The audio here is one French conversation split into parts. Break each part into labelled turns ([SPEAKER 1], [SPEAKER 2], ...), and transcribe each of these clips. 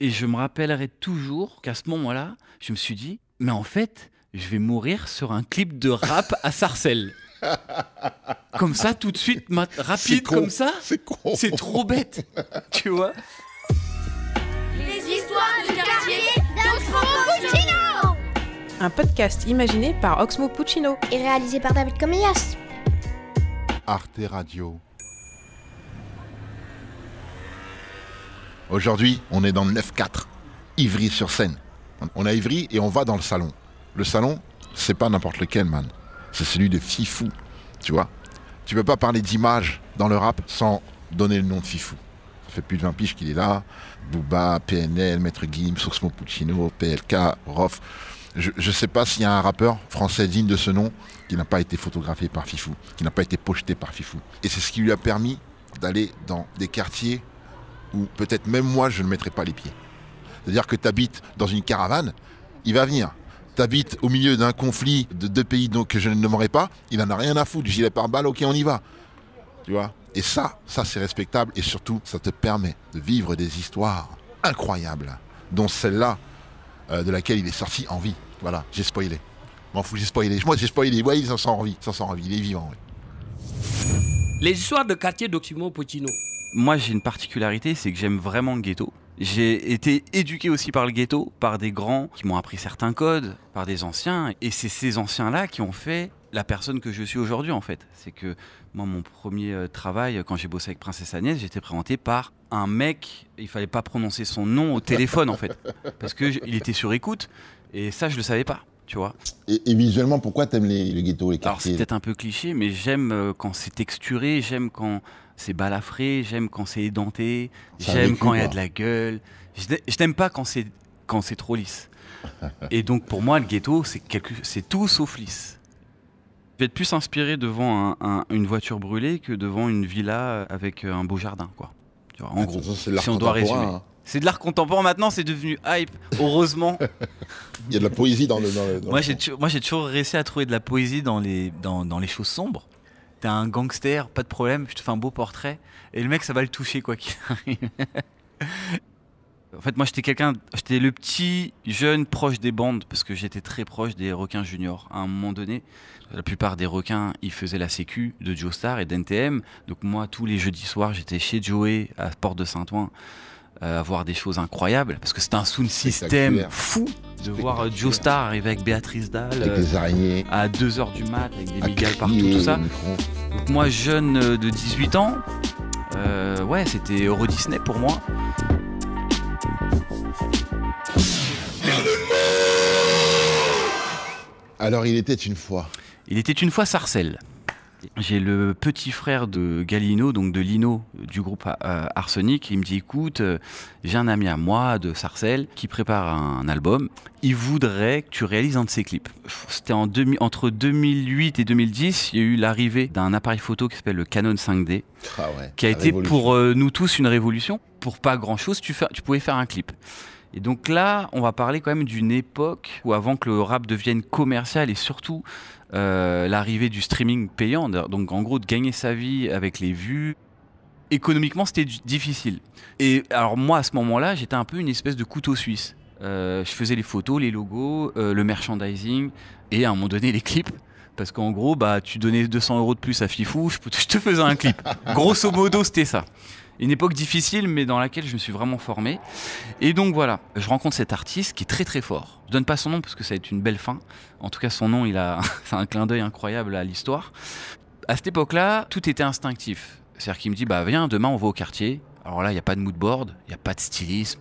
[SPEAKER 1] Et je me rappellerai toujours qu'à ce moment-là, je me suis dit, mais en fait, je vais mourir sur un clip de rap à Sarcelles. Comme ça, tout de suite, rapide comme ça.
[SPEAKER 2] C'est con.
[SPEAKER 1] C'est trop bête, tu vois.
[SPEAKER 3] Les histoires du quartier d'Oxmo Puccino.
[SPEAKER 4] Un podcast imaginé par Oxmo Puccino
[SPEAKER 3] Et réalisé par David Comillas.
[SPEAKER 2] Arte Radio. Aujourd'hui, on est dans le 9-4, Ivry-sur-Seine. On est à Ivry et on va dans le salon. Le salon, c'est pas n'importe lequel, man. C'est celui de Fifou, tu vois. Tu peux pas parler d'image dans le rap sans donner le nom de Fifou. Ça fait plus de 20 piges qu'il est là. Booba, PNL, Maître Gims, Oxmo Puccino, PLK, Rof. Je sais pas s'il y a un rappeur français digne de ce nom qui n'a pas été photographié par Fifou, qui n'a pas été pocheté par Fifou. Et c'est ce qui lui a permis d'aller dans des quartiers où peut-être même moi je ne mettrais pas les pieds. C'est-à-dire que tu habites dans une caravane, il va venir. Tu habites au milieu d'un conflit de deux pays donc, que je ne nommerai pas, il n'en a rien à foutre, gilet pare-balles, ok on y va. Tu vois ? Et ça c'est respectable et surtout ça te permet de vivre des histoires incroyables, dont celle-là de laquelle il est sorti en vie. Voilà, j'ai spoilé. M'en fous, j'ai spoilé. Moi j'ai spoilé, ouais il s'en sort en vie, il est vivant. Ouais.
[SPEAKER 5] Les histoires de quartier d'Oxmo Puccino.
[SPEAKER 1] Moi, j'ai une particularité, c'est que j'aime vraiment le ghetto. J'ai été éduqué aussi par le ghetto, par des grands qui m'ont appris certains codes, par des anciens. Et c'est ces anciens-là qui ont fait la personne que je suis aujourd'hui, en fait. C'est que moi, mon premier travail, quand j'ai bossé avec Princesse Agnès, j'étais présenté par un mec, il fallait pas prononcer son nom au téléphone, en fait. Parce qu'il était sur écoute, et ça, je le savais pas. Tu vois.
[SPEAKER 2] Et visuellement, pourquoi t'aimes le ghetto, les quartiers ?
[SPEAKER 1] Alors c'est peut-être un peu cliché, mais j'aime quand c'est texturé, j'aime quand c'est balafré, j'aime quand c'est édenté, j'aime quand il y a de la gueule. Je n'aime pas quand c'est trop lisse. Et donc pour moi, le ghetto, c'est tout sauf lisse. Je vais être plus inspiré devant une voiture brûlée que devant une villa avec un beau jardin, quoi. Tu vois, en gros, si on doit résumer. Hein. C'est de l'art contemporain maintenant, c'est devenu hype, heureusement.
[SPEAKER 2] Il y a de la poésie dans le
[SPEAKER 1] moi, j'ai toujours réussi à trouver de la poésie dans les choses sombres. T'es un gangster, pas de problème, je te fais un beau portrait. Et le mec, ça va le toucher, quoi qu'il arrive. En fait, moi, j'étais le petit jeune proche des bandes, parce que j'étais très proche des requins juniors. À un moment donné, la plupart des requins, ils faisaient la sécu de Joestar et d'NTM. Donc moi, tous les jeudis soirs, j'étais chez Joey, à Porte de Saint-Ouen, à voir des choses incroyables, parce que c'était un sound system fou de voir Joestar arriver avec Béatrice Dalle,
[SPEAKER 2] avec des araignées,
[SPEAKER 1] à 2h du mat, avec des migales partout, tout ça. Donc moi, jeune de 18 ans, ouais, c'était Euro Disney pour moi.
[SPEAKER 2] Alors il était une fois.
[SPEAKER 1] Il était une fois Sarcelles. J'ai le petit frère de Galino, donc de Lino, du groupe Arsenic. Il me dit, écoute, j'ai un ami à moi de Sarcelles qui prépare un album. Il voudrait que tu réalises un de ses clips. C'était entre 2008 et 2010, il y a eu l'arrivée d'un appareil photo qui s'appelle le Canon 5D, qui a été pour nous tous une révolution. Pour pas grand-chose, tu pouvais faire un clip. Et donc là, on va parler quand même d'une époque où avant que le rap devienne commercial et surtout l'arrivée du streaming payant, donc en gros de gagner sa vie avec les vues, économiquement c'était difficile. Et alors moi à ce moment-là, j'étais un peu une espèce de couteau suisse. Je faisais les photos, les logos, le merchandising et à un moment donné les clips. Parce qu'en gros, tu donnais 200 € de plus à Fifou, je te faisais un clip. Grosso modo, c'était ça. Une époque difficile, mais dans laquelle je me suis vraiment formé. Et donc voilà, je rencontre cet artiste qui est très très fort. Je donne pas son nom parce que ça va être une belle fin. En tout cas, son nom, c'est un clin d'œil incroyable à l'histoire. À cette époque-là, tout était instinctif. C'est-à-dire qu'il me dit, viens, demain on va au quartier. Alors là, il n'y a pas de mood board, il n'y a pas de stylisme,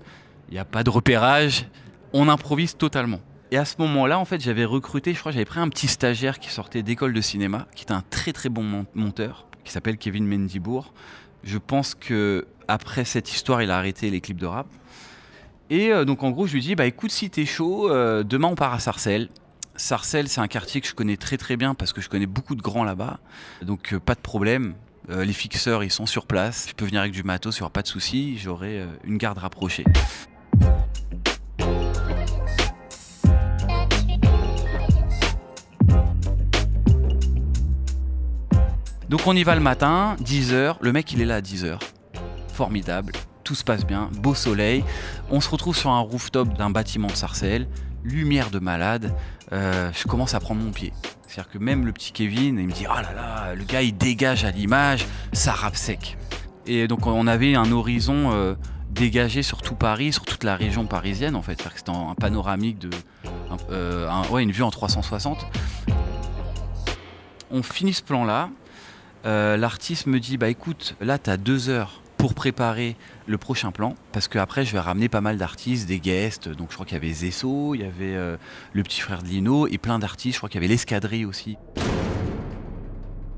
[SPEAKER 1] il n'y a pas de repérage. On improvise totalement. Et à ce moment-là, en fait, j'avais pris un petit stagiaire qui sortait d'école de cinéma, qui était un très très bon monteur, qui s'appelle Kevin Mendibourg. Je pense que après cette histoire, il a arrêté les clips de rap. Et donc en gros, je lui dis, écoute, si t'es chaud, demain on part à Sarcelles. Sarcelles, c'est un quartier que je connais très très bien parce que je connais beaucoup de grands là-bas. Donc pas de problème. Les fixeurs, ils sont sur place. Je peux venir avec du matos, il n'y aura pas de souci. J'aurai une garde rapprochée. Donc on y va le matin, 10h, le mec il est là à 10h. Formidable, tout se passe bien, beau soleil. On se retrouve sur un rooftop d'un bâtiment de Sarcelles, lumière de malade. Je commence à prendre mon pied. C'est-à-dire que même le petit Kevin, il me dit « Oh là là, le gars il dégage à l'image, ça rappe sec ». Et donc on avait un horizon dégagé sur tout Paris, sur toute la région parisienne en fait. C'est-à-dire que c'était un panoramique de... une vue en 360. On finit ce plan-là. L'artiste me dit « Bah écoute, là tu as 2 heures pour préparer le prochain plan, parce qu'après je vais ramener pas mal d'artistes, des guests, donc je crois qu'il y avait Zesso, il y avait le petit frère de Lino, et plein d'artistes, je crois qu'il y avait l'Escadrille aussi.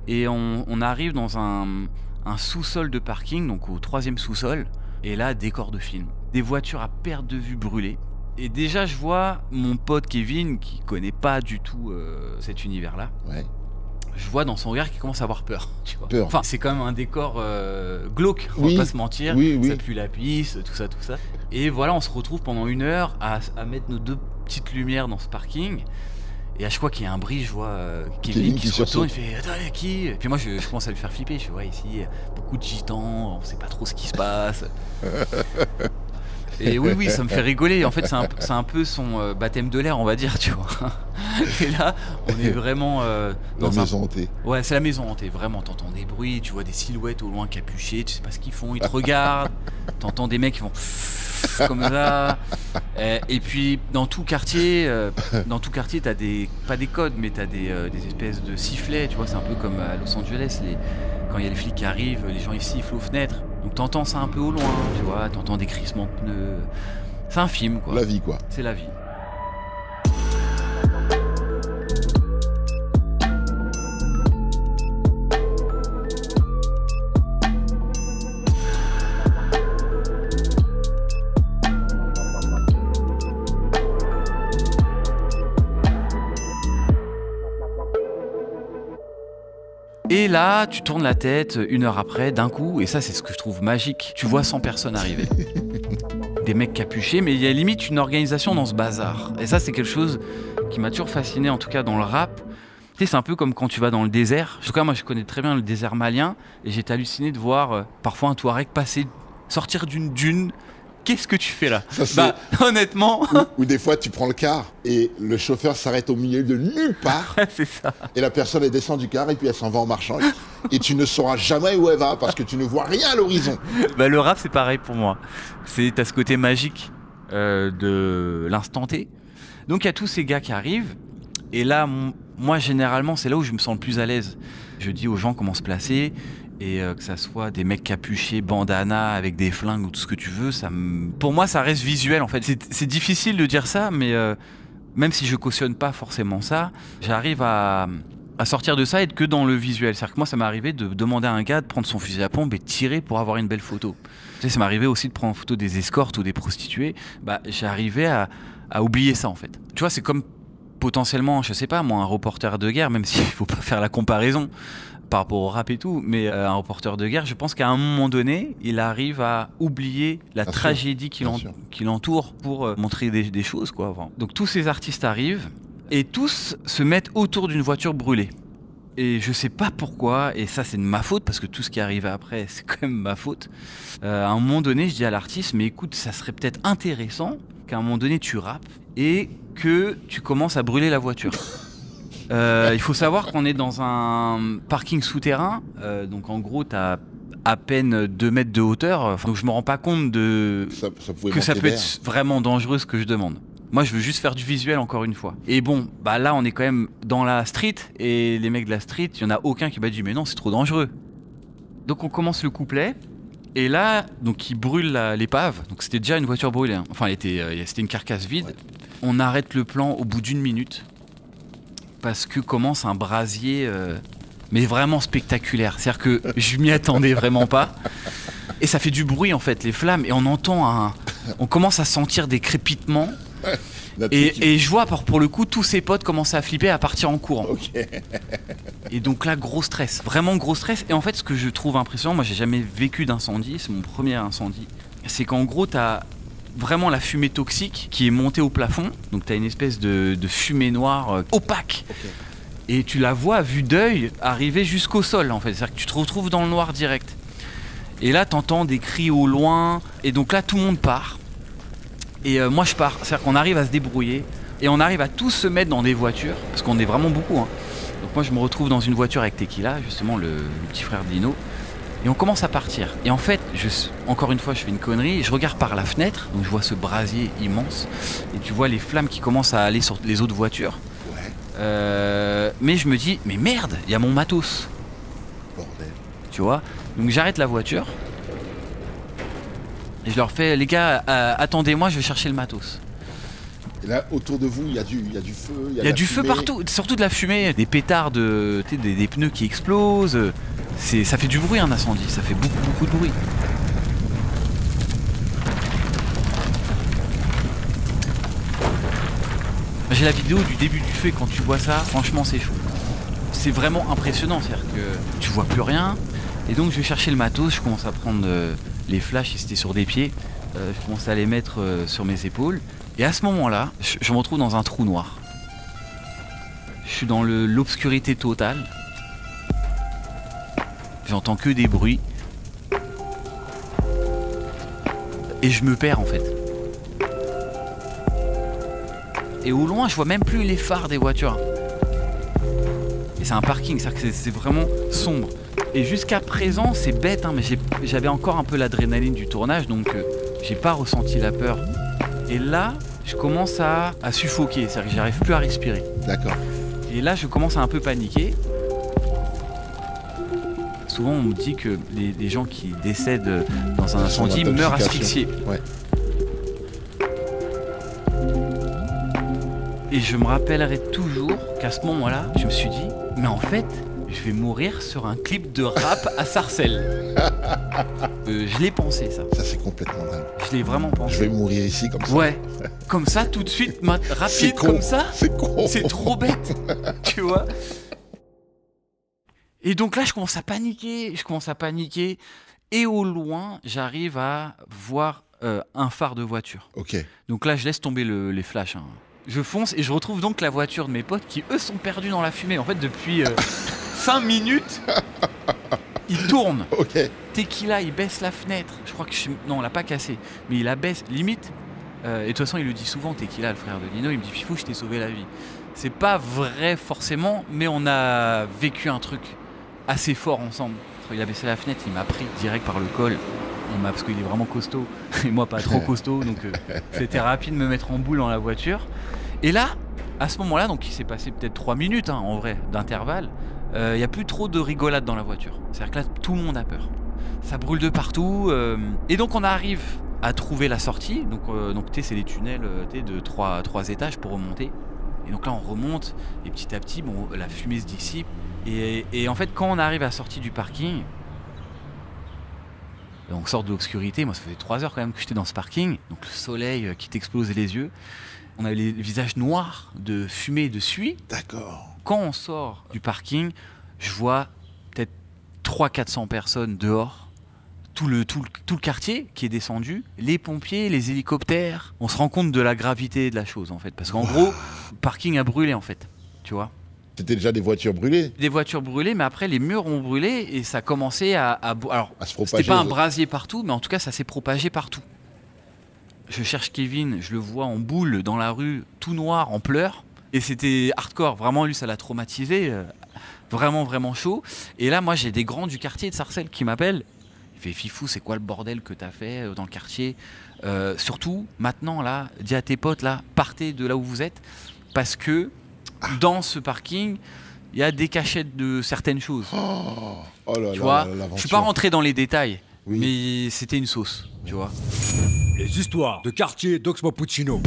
[SPEAKER 1] Et on arrive dans un sous-sol de parking, donc au 3e sous-sol, et là, décor de film. Des voitures à perte de vue brûlées. Et déjà, je vois mon pote Kevin, qui connaît pas du tout cet univers-là.
[SPEAKER 2] Ouais.
[SPEAKER 1] Je vois dans son regard qu'il commence à avoir peur. Tu vois.
[SPEAKER 2] Peur.
[SPEAKER 1] Enfin, c'est quand même un décor glauque, on va pas se mentir.
[SPEAKER 2] Oui.
[SPEAKER 1] Ça pue la pisse, tout ça. Et voilà, on se retrouve pendant 1 heure à mettre nos 2 petites lumières dans ce parking. Et à chaque fois qu'il y a un bruit, je vois Kevin qui se retourne, il fait « Attends, il y a qui ?» Et puis moi, je commence à lui faire flipper. Je fais « Ouais, ici, beaucoup de gitans, on sait pas trop ce qui se passe. » Et oui, ça me fait rigoler. En fait, c'est un peu son baptême de l'air, on va dire, tu vois. Et là, on est vraiment dans
[SPEAKER 2] la maison hantée.
[SPEAKER 1] Ouais, c'est la maison hantée. Vraiment, t'entends des bruits, tu vois des silhouettes au loin capuchées, tu sais pas ce qu'ils font, ils te regardent. T'entends des mecs qui vont comme ça. Et puis, dans tout quartier, t'as pas des codes, mais t'as des espèces de sifflets. Tu vois, c'est un peu comme à Los Angeles, quand il y a les flics qui arrivent, les gens ils sifflent aux fenêtres. Donc t'entends ça un peu au loin, tu vois, t'entends des crissements de pneus. C'est un film, quoi.
[SPEAKER 2] La vie, quoi.
[SPEAKER 1] C'est la vie. Et là, tu tournes la tête 1 heure après, d'un coup, et ça c'est ce que je trouve magique, tu vois 100 personnes arriver. Des mecs capuchés, mais il y a limite une organisation dans ce bazar. Et ça c'est quelque chose qui m'a toujours fasciné, en tout cas dans le rap. Tu sais, c'est un peu comme quand tu vas dans le désert. En tout cas, moi je connais très bien le désert malien, et j'étais halluciné de voir parfois un Touareg sortir d'une dune. Qu'est-ce que tu fais là? Bah, honnêtement...
[SPEAKER 2] Ou des fois, tu prends le car et le chauffeur s'arrête au milieu de nulle part.
[SPEAKER 1] C'est ça.
[SPEAKER 2] Et la personne, elle descend du car et puis elle s'en va en marchant. Et tu ne sauras jamais où elle va parce que tu ne vois rien à l'horizon.
[SPEAKER 1] Bah, le rap, c'est pareil pour moi. T'as ce côté magique de l'instant T. Donc, il y a tous ces gars qui arrivent. Et là, moi, généralement, c'est là où je me sens le plus à l'aise. Je dis aux gens comment se placer. Et que ça soit des mecs capuchés, bandana, avec des flingues ou tout ce que tu veux, pour moi ça reste visuel en fait. C'est difficile de dire ça, mais même si je cautionne pas forcément ça, j'arrive à sortir de ça et être que dans le visuel. C'est-à-dire que moi ça m'est arrivé de demander à un gars de prendre son fusil à pompe et de tirer pour avoir une belle photo. Tu sais, ça m'est arrivé aussi de prendre en photo des escortes ou des prostituées. Bah, j'ai arrivé à oublier ça en fait. Tu vois, c'est comme potentiellement, je sais pas moi, un reporter de guerre, même s'il faut pas faire la comparaison par rapport au rap et tout, mais un reporter de guerre, je pense qu'à un moment donné, il arrive à oublier la tragédie qui l'entoure pour montrer des choses, quoi. Enfin, donc tous ces artistes arrivent et tous se mettent autour d'une voiture brûlée. Et je sais pas pourquoi, et ça c'est de ma faute, parce que tout ce qui est arrivé après, c'est quand même ma faute. À un moment donné, je dis à l'artiste, mais écoute, ça serait peut-être intéressant qu'à un moment donné, tu rappes et que tu commences à brûler la voiture. Il faut savoir qu'on est dans un parking souterrain, donc en gros t'as à peine 2 mètres de hauteur, donc je me rends pas compte que ça peut être vraiment dangereux ce que je demande. Moi je veux juste faire du visuel encore une fois. Et bon, bah là on est quand même dans la street, et les mecs de la street, il y en a aucun qui m'a dit mais non c'est trop dangereux. Donc on commence le couplet, et là donc il brûle l'épave, donc c'était déjà une voiture brûlée, hein. Enfin c'était une carcasse vide. Ouais. On arrête le plan au bout d'1 minute. Parce que commence un brasier, mais vraiment spectaculaire. C'est-à-dire que je m'y attendais vraiment pas. Et ça fait du bruit en fait, les flammes. Et on entend on commence à sentir des crépitements. Et je vois pour le coup tous ses potes commencer à flipper, à partir en courant.
[SPEAKER 2] Okay.
[SPEAKER 1] Et donc là, gros stress, vraiment gros stress. Et en fait, ce que je trouve impressionnant, moi j'ai jamais vécu d'incendie, c'est mon premier incendie. C'est qu'en gros, t'as vraiment la fumée toxique qui est montée au plafond, donc tu as une espèce de fumée noire opaque. Okay. Et tu la vois à vue d'œil arriver jusqu'au sol en fait, c'est-à-dire que tu te retrouves dans le noir direct. Et là, t'entends des cris au loin. Et donc là, tout le monde part. Et moi, je pars. C'est-à-dire qu'on arrive à se débrouiller. Et on arrive à tous se mettre dans des voitures. Parce qu'on est vraiment beaucoup. Hein. Donc moi, je me retrouve dans une voiture avec Tequila, justement, le petit frère de Lino. Et on commence à partir. Et en fait, encore une fois, je fais une connerie. Je regarde par la fenêtre. Donc je vois ce brasier immense. Et tu vois les flammes qui commencent à aller sur les autres voitures. Ouais. Mais je me dis, mais merde, il y a mon matos.
[SPEAKER 2] Bordel.
[SPEAKER 1] Tu vois. Donc j'arrête la voiture. Et je leur fais, les gars, attendez-moi, je vais chercher le matos.
[SPEAKER 2] Et là, autour de vous, il y a du feu.
[SPEAKER 1] Il y a du feu partout, surtout de la fumée, des pétards, des pneus qui explosent. Ça fait du bruit un incendie, ça fait beaucoup de bruit. J'ai la vidéo du début du feu et quand tu vois ça, franchement c'est chaud. C'est vraiment impressionnant, c'est-à-dire que tu vois plus rien. Et donc je vais chercher le matos, je commence à prendre les flashs, ils étaient sur des pieds. Je commence à les mettre sur mes épaules. Et à ce moment-là, je me retrouve dans un trou noir. Je suis dans l'obscurité totale. J'entends que des bruits. Et je me perds en fait. Et au loin, je vois même plus les phares des voitures. Et c'est un parking, c'est-à-dire que c'est vraiment sombre. Et jusqu'à présent, c'est bête, hein, mais j'avais encore un peu l'adrénaline du tournage, donc j'ai pas ressenti la peur. Et là, je commence à suffoquer, c'est-à-dire que j'arrive plus à respirer.
[SPEAKER 2] D'accord.
[SPEAKER 1] Et là, je commence à un peu paniquer. Souvent, on me dit que les gens qui décèdent dans un incendie meurent asphyxiés.
[SPEAKER 2] Ouais.
[SPEAKER 1] Et je me rappellerai toujours qu'à ce moment-là, je me suis dit, mais en fait, je vais mourir sur un clip de rap à Sarcelles. Je l'ai pensé, ça.
[SPEAKER 2] Ça, c'est complètement dingue.
[SPEAKER 1] Je l'ai vraiment pensé.
[SPEAKER 2] Je vais mourir ici comme ça.
[SPEAKER 1] Ouais, comme ça, tout de suite, rapide comme ça.
[SPEAKER 2] C'est con.
[SPEAKER 1] C'est trop bête, tu vois. Et donc là, je commence à paniquer. Et au loin, j'arrive à voir un phare de voiture.
[SPEAKER 2] Ok.
[SPEAKER 1] Donc là, je laisse tomber les flashs. Hein. Je fonce et je retrouve donc la voiture de mes potes qui, eux, sont perdus dans la fumée. En fait, depuis 5 minutes, ils tournent.
[SPEAKER 2] Ok.
[SPEAKER 1] Tequila, il baisse la fenêtre. Je crois que non, on l'a pas cassé, mais il la baisse limite. Et de toute façon, il le dit souvent, Tequila, le frère de Lino, il me dit Fifou, je t'ai sauvé la vie. C'est pas vrai forcément, mais on a vécu un truc assez fort ensemble. Il a baissé la fenêtre, il m'a pris direct par le col. Parce qu'il est vraiment costaud et moi pas trop costaud, donc c'était rapide de me mettre en boule dans la voiture. Et là, à ce moment-là, donc il s'est passé peut-être 3 minutes hein, en vrai d'intervalle, il n'y a plus trop de rigolade dans la voiture. C'est-à-dire que là, tout le monde a peur. Ça brûle de partout. Et donc on arrive à trouver la sortie. Donc c'est des tunnels de 3 étages pour remonter. Et donc là on remonte et petit à petit, bon, la fumée se dissipe. Et en fait, quand on arrive à la sortie du parking, on sort de l'obscurité. Moi, ça faisait 3 heures quand même que j'étais dans ce parking. Donc le soleil qui t'explose les yeux. On avait les visages noirs de fumée et de suie.
[SPEAKER 2] D'accord.
[SPEAKER 1] Quand on sort du parking, je vois peut-être 300-400 personnes dehors. Tout le quartier qui est descendu. Les pompiers, les hélicoptères. On se rend compte de la gravité de la chose en fait. Parce qu'en gros, le parking a brûlé en fait. Tu vois ?
[SPEAKER 2] C'était déjà des voitures brûlées.
[SPEAKER 1] Des voitures brûlées, mais après les murs ont brûlé et ça a commencé à
[SPEAKER 2] se propager.
[SPEAKER 1] C'était pas un brasier partout, mais en tout cas ça s'est propagé partout. Je cherche Kevin, je le vois en boule dans la rue, tout noir, en pleurs. Et c'était hardcore, vraiment lui ça l'a traumatisé, vraiment chaud. Et là moi j'ai des grands du quartier de Sarcelles qui m'appellent. Il fait Fifou, c'est quoi le bordel que t'as fait dans le quartier surtout maintenant là, dis à tes potes là, partez de là où vous êtes, parce que dans ce parking, il y a des cachettes de certaines choses.
[SPEAKER 2] Oh là
[SPEAKER 1] tu
[SPEAKER 2] là,
[SPEAKER 1] vois,
[SPEAKER 2] l'aventure.
[SPEAKER 1] je suis pas rentré dans les détails,
[SPEAKER 2] Oui.
[SPEAKER 1] mais c'était une sauce, tu vois.
[SPEAKER 5] Les histoires de quartier d'Oxmo Puccino.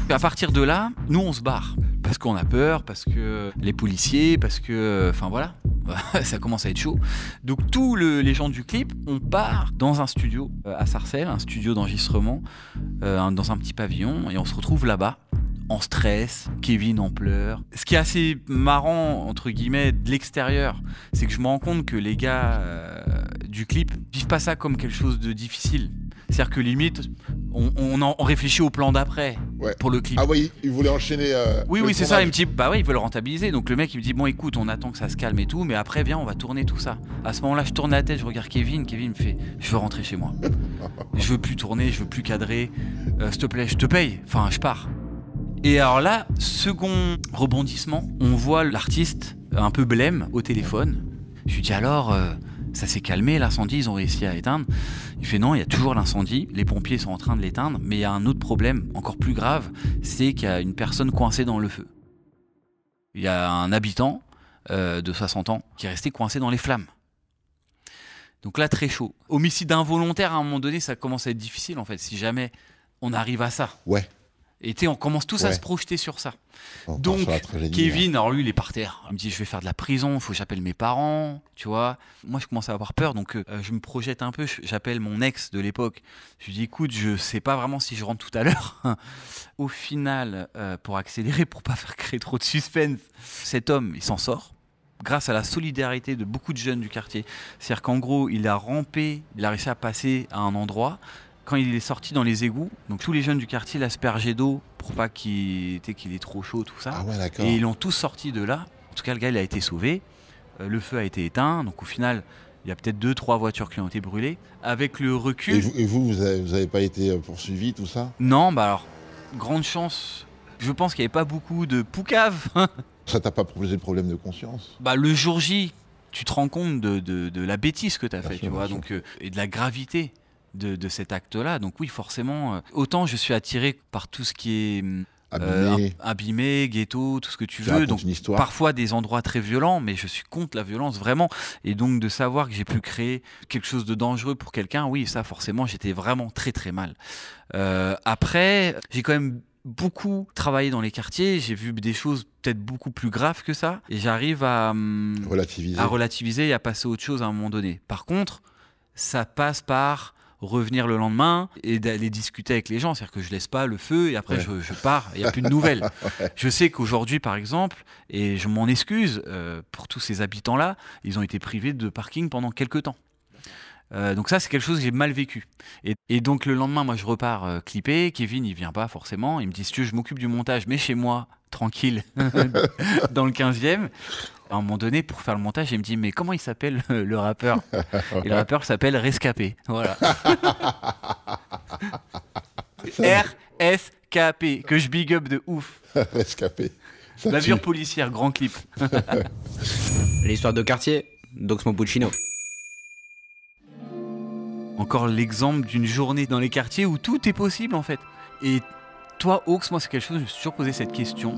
[SPEAKER 1] À partir de là, nous on se barre. Parce qu'on a peur, parce que les policiers, parce que... Enfin voilà, ça commence à être chaud. Donc tous les gens du clip, on part dans un studio à Sarcelles, un studio d'enregistrement, dans un petit pavillon, et on se retrouve là-bas, en stress, Kevin en pleurs. Ce qui est assez marrant, entre guillemets, de l'extérieur, c'est que je me rends compte que les gars du clip vivent pas ça comme quelque chose de difficile. C'est-à-dire que limite, on réfléchit au plan d'après
[SPEAKER 2] Ouais.
[SPEAKER 1] pour le clip.
[SPEAKER 2] Ah oui, il voulait enchaîner.
[SPEAKER 1] Oui,
[SPEAKER 2] le
[SPEAKER 1] c'est ça. Il
[SPEAKER 2] tournage.
[SPEAKER 1] me dit, bah ouais, il veut le rentabiliser. Donc le mec, il me dit, bon, écoute, on attend que ça se calme et tout, mais après, viens, on va tourner tout ça. À ce moment-là, je tourne la tête, je regarde Kevin. Kevin me fait, je veux rentrer chez moi. Je veux plus tourner, je veux plus cadrer. S'il te plaît, je te paye. Enfin, je pars. Et alors là, second rebondissement, on voit l'artiste un peu blême au téléphone. Je lui dis alors, ça s'est calmé l'incendie, ils ont réussi à éteindre. Il fait non, il y a toujours l'incendie, les pompiers sont en train de l'éteindre, mais il y a un autre problème encore plus grave, c'est qu'il y a une personne coincée dans le feu. Il y a un habitant de 60 ans qui est resté coincé dans les flammes. Donc là, très chaud. Homicide involontaire, à un moment donné, ça commence à être difficile en fait, si jamais on arrive à ça.
[SPEAKER 2] Ouais.
[SPEAKER 1] Et on commence tous à
[SPEAKER 2] Ouais.
[SPEAKER 1] se projeter sur ça.
[SPEAKER 2] On part
[SPEAKER 1] Donc,
[SPEAKER 2] sur la tragédie,
[SPEAKER 1] Kevin, alors lui, il est par terre. Il me dit, je vais faire de la prison, il faut que j'appelle mes parents, tu vois. Moi, je commence à avoir peur, donc je me projette un peu. J'appelle mon ex de l'époque. Je lui dis, écoute, je sais pas vraiment si je rentre tout à l'heure. Au final, pour accélérer, pour pas faire créer trop de suspense, cet homme, il s'en sort. Grâce à la solidarité de beaucoup de jeunes du quartier. C'est-à-dire qu'en gros, il a rampé, il a réussi à passer à un endroit. Quand il est sorti dans les égouts, donc tous les jeunes du quartier l'aspergeaient d'eau pour pas qu'il est trop chaud, tout ça.
[SPEAKER 2] Ah ouais, d'accord.
[SPEAKER 1] Et ils l'ont tous sorti de là. En tout cas, le gars, il a été sauvé. Le feu a été éteint. Donc au final, il y a peut-être 2-3 voitures qui ont été brûlées. Avec le recul...
[SPEAKER 2] Et vous avez pas été poursuivi, tout ça?
[SPEAKER 1] Non, bah alors, grande chance. Je pense qu'il n'y avait pas beaucoup de poucaves.
[SPEAKER 2] Ça t'a pas posé de problème de conscience?
[SPEAKER 1] Bah, le jour J, tu te rends compte de la bêtise que tu as
[SPEAKER 2] Bien
[SPEAKER 1] fait,
[SPEAKER 2] sûr,
[SPEAKER 1] tu vois,
[SPEAKER 2] bien
[SPEAKER 1] donc, et de la gravité de cet acte-là. Donc oui, forcément, autant je suis attiré par tout ce qui est
[SPEAKER 2] Abîmé.
[SPEAKER 1] abîmé, ghetto, tout ce que tu
[SPEAKER 2] Tu
[SPEAKER 1] veux.
[SPEAKER 2] racontes
[SPEAKER 1] Donc
[SPEAKER 2] une histoire.
[SPEAKER 1] parfois des endroits très violents, mais je suis contre la violence vraiment. Et donc de savoir que j'ai pu créer quelque chose de dangereux pour quelqu'un, oui, ça forcément, j'étais vraiment très très mal. Après, j'ai quand même beaucoup travaillé dans les quartiers, j'ai vu des choses peut-être beaucoup plus graves que ça, et j'arrive à relativiser et à passer à autre chose à un moment donné. Par contre, ça passe par revenir le lendemain et d'aller discuter avec les gens, c'est-à-dire que je laisse pas le feu et après je pars, il n'y a plus de nouvelles. Je sais qu'aujourd'hui, par exemple, et je m'en excuse pour tous ces habitants-là, ils ont été privés de parking pendant quelques temps. Donc ça, c'est quelque chose que j'ai mal vécu. Et donc le lendemain, moi, je repars clipper. Kevin, il vient pas forcément. Il me dit, si tu veux, je m'occupe du montage, mais chez moi, tranquille, dans le 15e. À un moment donné, pour faire le montage, il me dit, mais comment il s'appelle le rappeur? Et le rappeur s'appelle Rescapé. Voilà. RSKP, que je big up de ouf.
[SPEAKER 2] Rescapé. Ça
[SPEAKER 1] Bavure
[SPEAKER 2] tue.
[SPEAKER 1] policière, grand clip.
[SPEAKER 6] L'histoire de quartier d'Oxmo Puccino.
[SPEAKER 1] Encore l'exemple d'une journée dans les quartiers où tout est possible en fait. Et toi, Ox, moi c'est quelque chose, je me suis toujours posé cette question.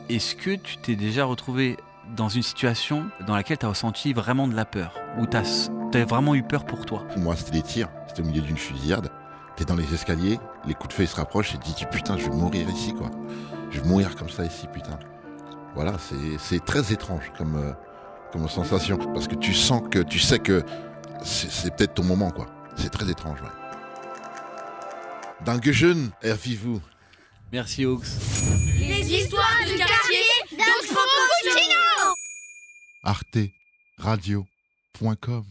[SPEAKER 1] Est-ce que tu t'es déjà retrouvé dans une situation dans laquelle tu as ressenti vraiment de la peur? Ou tu as vraiment eu peur pour toi?
[SPEAKER 2] Moi, c'était des tirs. C'était au milieu d'une fusillade. T'es dans les escaliers, les coups de feu ils se rapprochent et tu te dis putain, je vais mourir ici quoi. Je vais mourir comme ça ici, putain. Voilà, c'est très étrange comme sensation. Parce que tu sens que, tu sais que c'est peut-être ton moment quoi. C'est très étrange, ouais. Dankeschön, vous.
[SPEAKER 1] Merci Ox.
[SPEAKER 3] Les histoires du quartier d'Oxmo Puccino.
[SPEAKER 2] arteradio.com